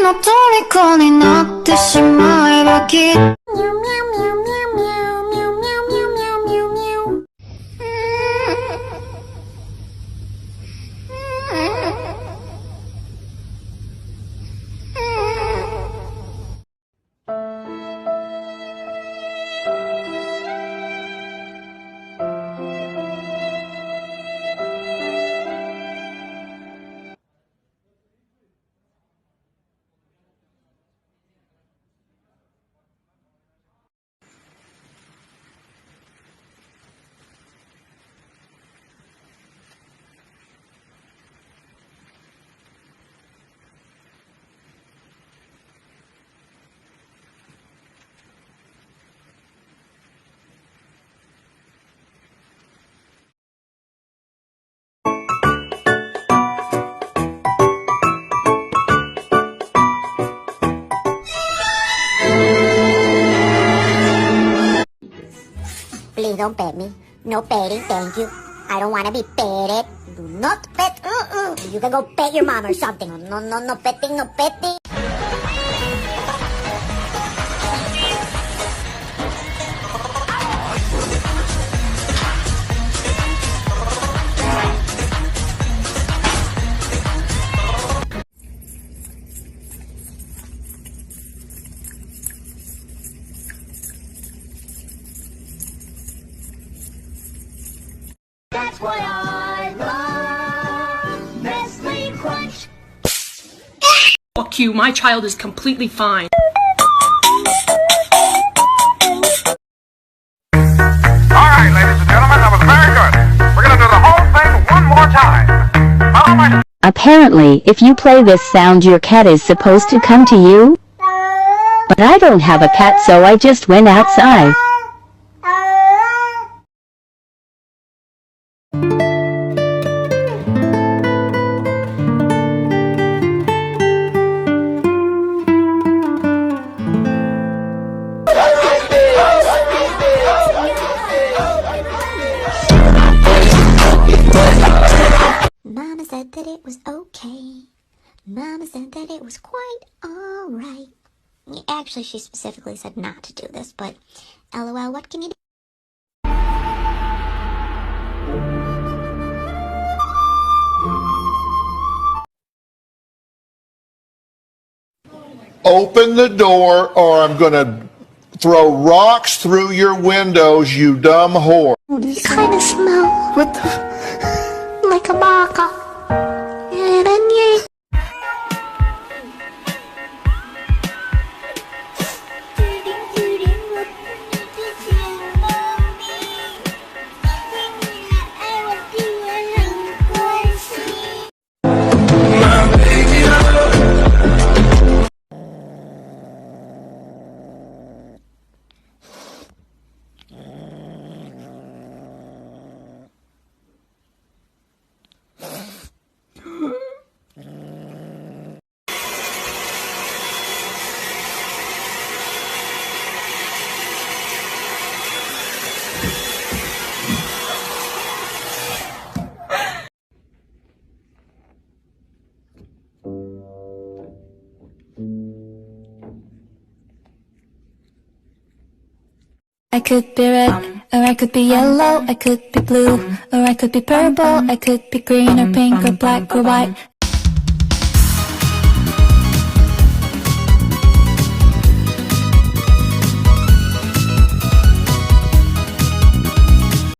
の虜になってしまえばきっとPlease don't pet me. No petting, thank you. I don't wanna be petted. Do not pet. You can go pet your mom or something. No petting, no petting. That's what I love, Nestle Crunch. Fuck you, my child is completely fine. Alright, ladies and gentlemen, that was very good. We're gonna do the whole thing one more time. Apparently, if you play this sound, your cat is supposed to come to you. But I don't have a cat, so I just went outside. Mama said that it was okay. Mama said that it was quite alright. Actually, she specifically said not to do this, but LOL, what can you do? Open the door or I'm gonna throw rocks through your windows, you dumb whore. These kind of smell like a baka. And then you. I could be red, or I could be yellow, I could be blue, or I could be purple, I could be green or pink or black or white.